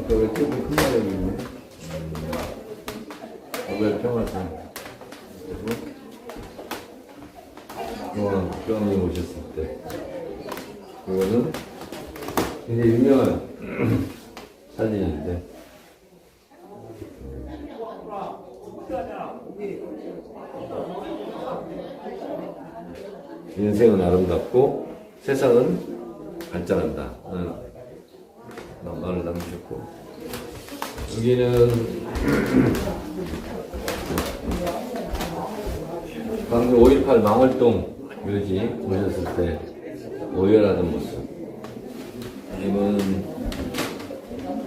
여기 큰 마력이 있네. 왜 평화상. 그리고 국장님 오셨을 때. 이거는 굉장히 유명한 사진인데. 인생은 아름답고 세상은 발전한다. 말을 남기셨고, 여기는 광주 5.18 망월동 묘지 오셨을 때 오열하던 모습. 여기는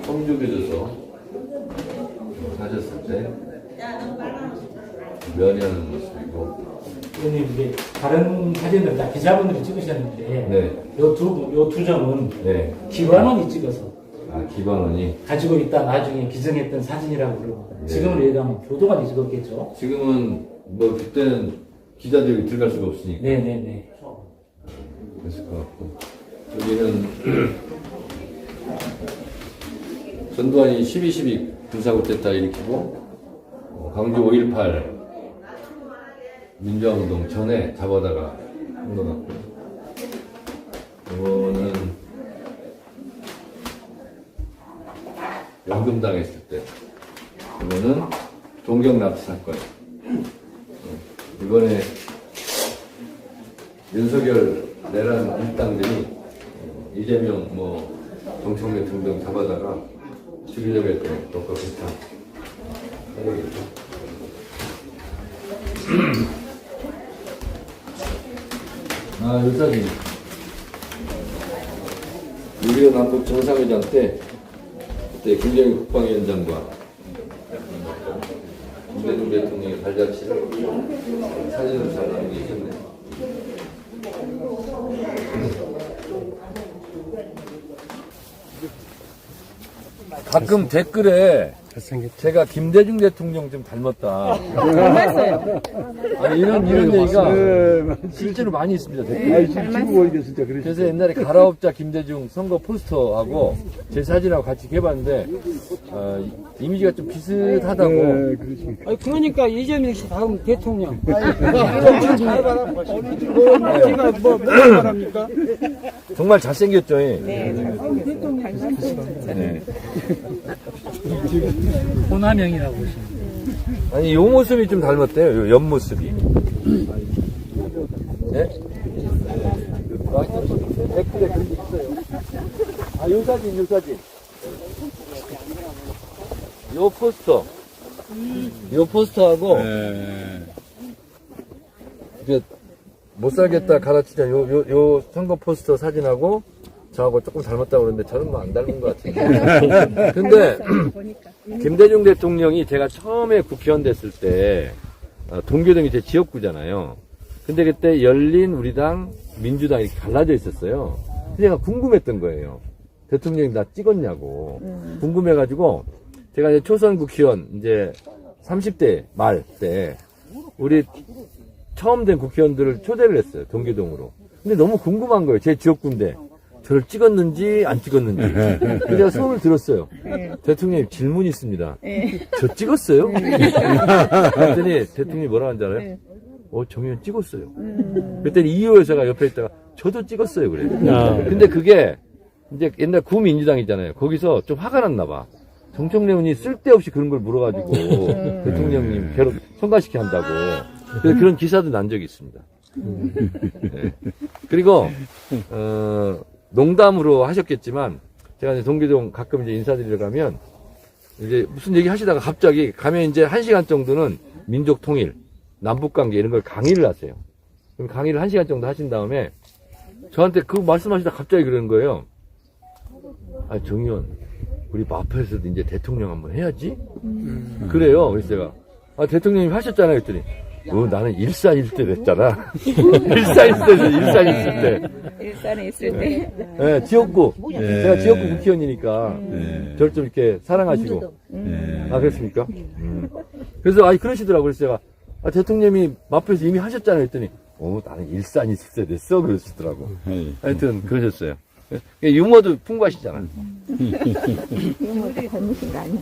성주교도소 사셨을 때 면회하는 모습이고. 의원님, 이게 다른 사진들 다 기자분들이 찍으셨는데, 네. 요 두 점은 네. 기관원이 찍어서 기관원이 가지고 있다 나중에 기증했던 사진이라고 그러고, 네. 지금은 얘기하면 교도관이 찍었겠죠. 지금은 뭐 그때는 기자들이 들어갈 수가 없으니까 네네네. 그랬을 것 같고, 여기는 전두환이 12.12 군사국 됐다 일으키고 광주 5.18 민주화운동 전에 잡아다가 한 것 같고, 이거는 연금당했을 때, 이거는 동경납치 사건. 이번에 윤석열 내란 일당들이 이재명 정청래 등등 잡아다가 죽이려고 했던 것과 비슷한 사례겠죠. 이 사진. 6.25 남북 정상회담 때, 그때 김정일 국방위원장과 김대중 대통령의 발자취를 사진으로 잘 남기셨네. 가끔 댓글에 제가 김대중 대통령 좀 닮았다. 닮았어요. 이런 얘기가 실제로 많이 있습니다. 댓글에. 지금 보니까 진짜 그러시죠. 그래서 옛날에 가라옵자 김대중 선거 포스터하고 제 사진하고 같이 해봤는데 이미지가 좀 비슷하다고. 네, 그러시니까. 그러니까 이재명 씨 다음 대통령. 제가 뭐 말합니까? 정말 잘생겼죠. 네. 대통령 닮았어요. 네. 호남형이라고 보시면. 아니 요 모습이 좀 닮았대요. 요 옆모습이. 네? 댓글에 그런 게 있어요. 요 사진. 요 포스터. 요 포스터하고 못 살겠다 갈아치자 요 선거 포스터 사진하고 저하고 조금 닮았다고 그러는데 저는 뭐 안 닮은 것 같은데. 근데 김대중 대통령이 제가 처음에 국회의원 됐을 때 동교동이 제 지역구잖아요. 근데 그때 열린 우리당 민주당 이렇게 갈라져 있었어요. 근데 제가 궁금했던 거예요. 대통령이 나 찍었냐고. 궁금해가지고 제가 이제 초선 국회의원 이제 30대 말 때 우리 처음 된 국회의원들을 초대를 했어요. 동교동으로. 근데 너무 궁금한 거예요. 제 지역구인데 저를 찍었는지 안 찍었는지. 그래서 제가 수업을 들었어요. 대통령님 질문이 있습니다. 저 찍었어요? 그랬더니 대통령이 뭐라고 하는지 알아요? 정의원 찍었어요. 그랬더니 이호 여사가 옆에 있다가 저도 찍었어요 그래요. 근데 그게 이제 옛날 구민주당이잖아요. 거기서 좀 화가 났나 봐. 정청래 의원이 쓸데없이 그런 걸 물어가지고 대통령님 괴롭 성가시게 한다고. 그래서 그런 기사도 난 적이 있습니다. 네. 그리고 농담으로 하셨겠지만, 제가 이제 동계동 가끔 이제 인사드리러 가면, 이제 무슨 얘기 하시다가 갑자기 가면 이제 1시간 정도는 민족 통일, 남북 관계 이런 걸 강의를 하세요. 그럼 강의를 1시간 정도 하신 다음에, 저한테 그 말씀하시다 갑자기 그러는 거예요. 아, 정의원, 우리 마포에서도 이제 대통령 한번 해야지? 그래요. 그래서 제가, 아, 대통령님 하셨잖아요. 했더니, 나는 141때 됐잖아. 141때. 일산에 있을 때. 네, 지역구. 제가 지역구 국회의원이니까, 저를 좀 이렇게 사랑하시고. 아, 그렇습니까? 그래서, 그러시더라고요. 그래서 제가, 대통령님이 마포에서 이미 하셨잖아요. 했더니, 나는 141때 됐어. 그러시더라고. 하여튼, 그러셨어요. 유머도 풍부하시잖아요. 유머도 닮으신 거 아니에요?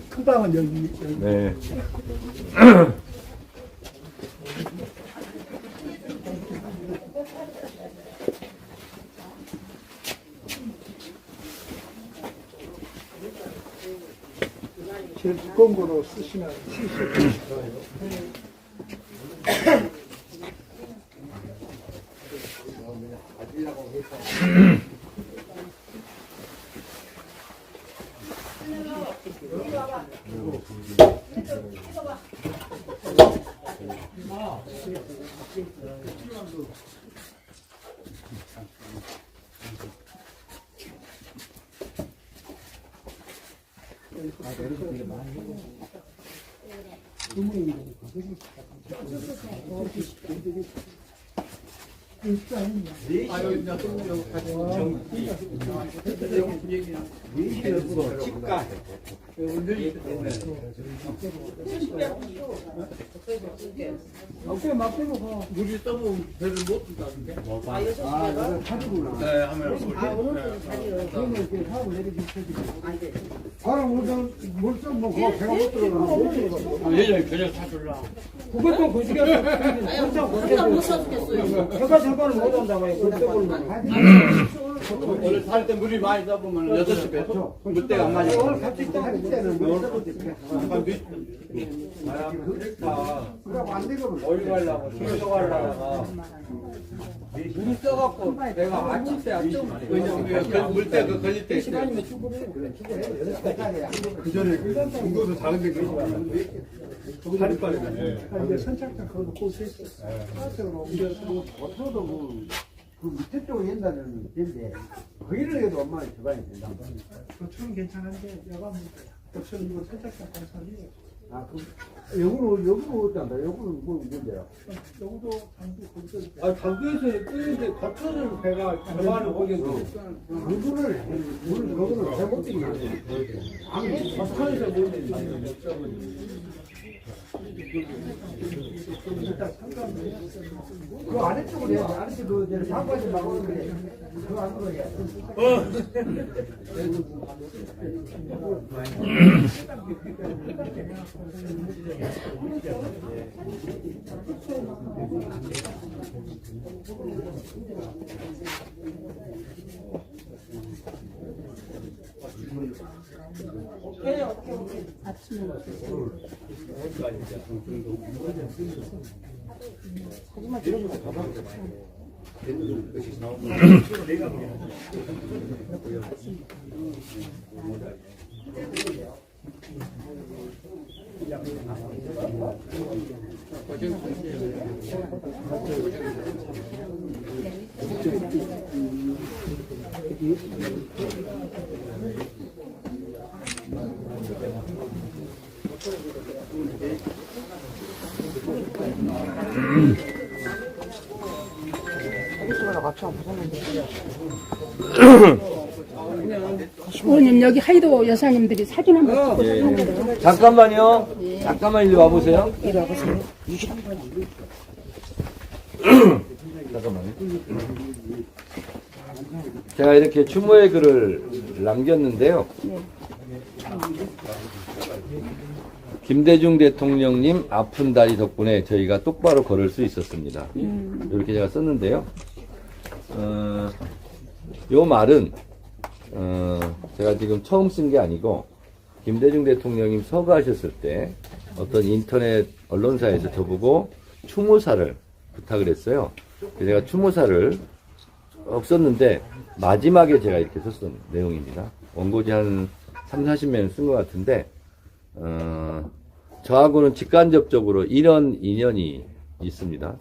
큰 방은 여기. 네. 제일 두꺼운 거로 쓰시면 쓰실 수 있어요. 물이 떠면 배를 못 든다는데. 네, 하면 바람 오면 물좀 뭐 배가 못 들어가. 예전에 저녁 사줄라. 그것도 거시기가 못 사주겠어요. 제가 절반을 못 한다고요. 오늘 살 때 물이 많이 떠보면 6시 배. 물때가 안 맞아. 오늘 같이 할 때는 물 떠도 그러고 안 되거든. 어디 가려고, 수영소 가려다가. 물이 써갖고 내가 아침 때 왜냐면 물때 그 걸릴 때 시간이면 그 전에 이거도 다른 데 팔이 빠르네. 이제 선착장 그거 고수 했어. 이제 어쩌도 그 밑에 쪽에 옛날에는 된데 거기를 해도 엄마가 들어가야 된다. 그쪽은 괜찮은데 여가 그쪽은 이거 선착장 건설이 여구로 어떤다. 여구는 뭐 문제야? 여구도 당구 거기서. 당구에서 뜨는데 겉으로 배가 절반을 보겠는데. 그거는 잘못된 게 아니야. 겉에서 보는데. 그 아래쪽으로 해야 돼. 아래쪽으로 이제 상관이 나오는 그래. 그 안으로 해야 돼. 의원님 여기 하이도 여사님들이 사진 한번 찍고 잠깐만요. 잠깐만 이리 와보세요. 이리 와보세요. 잠깐만요. 제가 이렇게 추모의 글을 남겼는데요. 네. 김대중 대통령님 아픈 다리 덕분에 저희가 똑바로 걸을 수 있었습니다. 이렇게 제가 썼는데요. 요 말은 제가 지금 처음 쓴 게 아니고 김대중 대통령님 서거하셨을 때 어떤 인터넷 언론사에서 저보고 추모사를 부탁을 했어요. 그래서 제가 추모사를 쭉 썼는데 마지막에 제가 이렇게 썼던 내용입니다. 원고지 한 30-40면 쓴 것 같은데 저하고는 직간접적으로 이런 인연이 있습니다.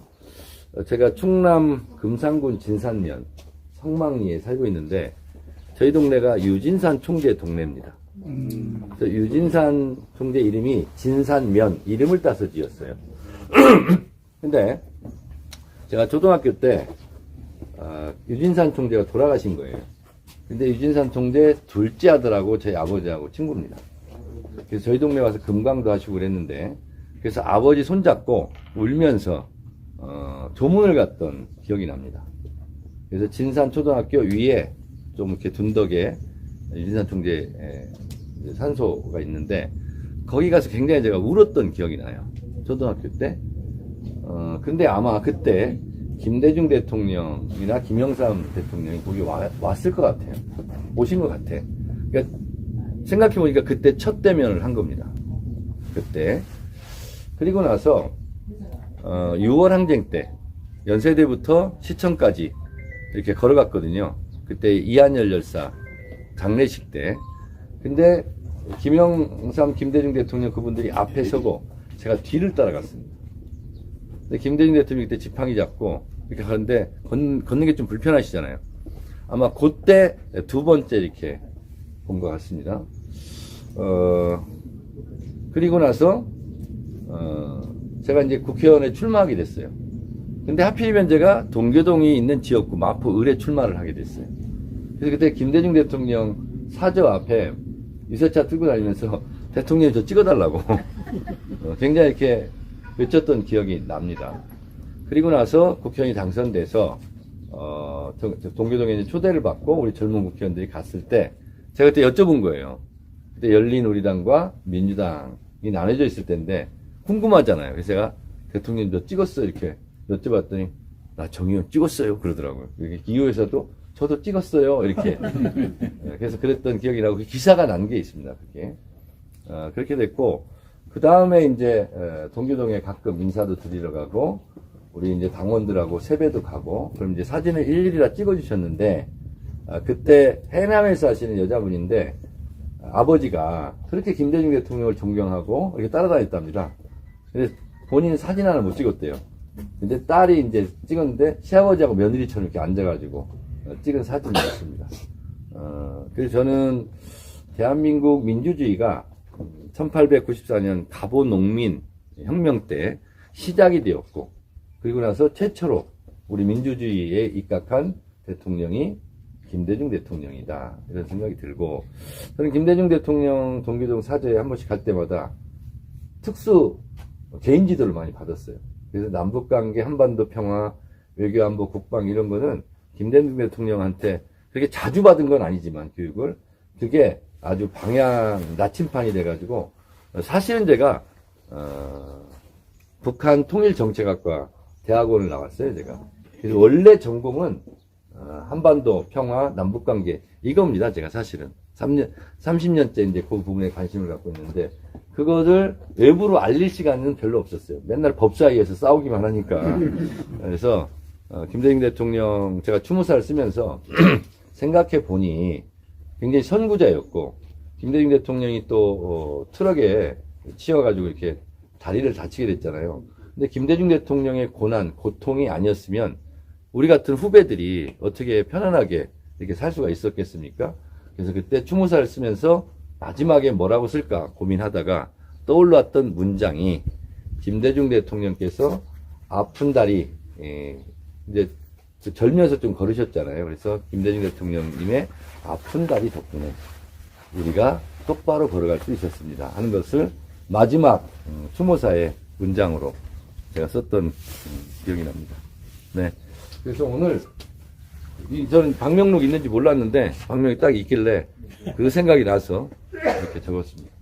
제가 충남 금산군 진산면 성망리에 살고 있는데 저희 동네가 유진산 총재 동네입니다. 그래서 유진산 총재 이름이 진산면 이름을 따서 지었어요. 근데 제가 초등학교 때 유진산 총재가 돌아가신 거예요. 근데 유진산 총재 둘째 아들하고 저희 아버지하고 친구입니다. 그래서 저희 동네 와서 금강도 하시고 그랬는데 그래서 아버지 손잡고 울면서 조문을 갔던 기억이 납니다. 그래서 진산 초등학교 위에 좀 이렇게 둔덕에 유진산 총재 산소가 있는데 거기 가서 굉장히 제가 울었던 기억이 나요. 초등학교 때. 근데 아마 그때 김대중 대통령이나 김영삼 대통령이 거기 왔을 것 같아요. 오신 것 같아. 그러니까 생각해보니까 그때 첫 대면을 한 겁니다. 그때. 그리고 나서 6월 항쟁 때 연세대부터 시청까지 이렇게 걸어갔거든요. 그때 이한열 열사 장례식 때. 근데 김영삼, 김대중 대통령 그분들이 앞에 서고 제가 뒤를 따라갔습니다. 근데 김대중 대통령이 그때 지팡이 잡고 이렇게 가는데 걷는 게 좀 불편하시잖아요. 아마 그때 두 번째 이렇게 본 것 같습니다. 그리고 나서 제가 이제 국회의원에 출마하게 됐어요. 근데 하필이면 제가 동교동이 있는 지역구 마포 을에 출마를 하게 됐어요. 그래서 그때 김대중 대통령 사저 앞에 유세차 들고 다니면서 대통령이 저 찍어달라고 굉장히 이렇게 외쳤던 기억이 납니다. 그리고 나서 국회의원이 당선돼서 동교동에 이제 초대를 받고 우리 젊은 국회의원들이 갔을 때 제가 그때 여쭤본 거예요. 그때 열린우리당과 민주당이 나눠져 있을 때인데 궁금하잖아요. 그래서 제가 대통령 저 찍었어요 이렇게 여쭤봤더니 나 정의원 찍었어요 그러더라고요. 기호에서도 저도 찍었어요 이렇게. 그래서 그랬던 기억이 나고 기사가 난 게 있습니다. 그게 그렇게 됐고 그 다음에 이제 동교동에 가끔 인사도 드리러 가고 우리 이제 당원들하고 세배도 가고 그럼 이제 사진을 일일이 다 찍어주셨는데 그때 해남에서 하시는 여자분인데 아버지가 그렇게 김대중 대통령을 존경하고 이렇게 따라다녔답니다. 근데 본인은 사진 하나 못 찍었대요. 근데 딸이 이제 찍었는데 시아버지하고 며느리처럼 이렇게 앉아가지고 찍은 사진이었습니다. 그래서 저는 대한민국 민주주의가 1894년 가보 농민 혁명 때 시작이 되었고 그리고 나서 최초로 우리 민주주의에 입각한 대통령이 김대중 대통령이다 이런 생각이 들고 저는 김대중 대통령 동교동 사저에 한 번씩 갈 때마다 특수 개인 지도를 많이 받았어요. 그래서 남북관계, 한반도 평화, 외교안보, 국방 이런 거는 김대중 대통령한테 그렇게 자주 받은 건 아니지만 교육을 그게 아주 방향 나침판이 돼가지고 사실은 제가 북한 통일정책학과 대학원을 나왔어요 제가. 그래서 원래 전공은 한반도 평화 남북관계 이겁니다 제가 사실은 30년째 이제 그 부분에 관심을 갖고 있는데 그거를 외부로 알릴 시간은 별로 없었어요. 맨날 법사위에서 싸우기만 하니까. 그래서 김대중 대통령 제가 추모사를 쓰면서 생각해 보니 굉장히 선구자였고 김대중 대통령이 또 트럭에 치여가지고 이렇게 다리를 다치게 됐잖아요. 근데 김대중 대통령의 고난, 고통이 아니었으면 우리 같은 후배들이 어떻게 편안하게 이렇게 살 수가 있었겠습니까? 그래서 그때 추모사를 쓰면서 마지막에 뭐라고 쓸까 고민하다가 떠올랐던 문장이 김대중 대통령께서 아픈 다리 이제 절면서 좀 걸으셨잖아요. 그래서 김대중 대통령님의 아픈 다리 덕분에 우리가 똑바로 걸어갈 수 있었습니다 하는 것을 마지막 추모사의 문장으로 제가 썼던 기억이 납니다. 네. 그래서 오늘 저는 방명록 있는지 몰랐는데 방명이 딱 있길래 그 생각이 나서 이렇게 적었습니다.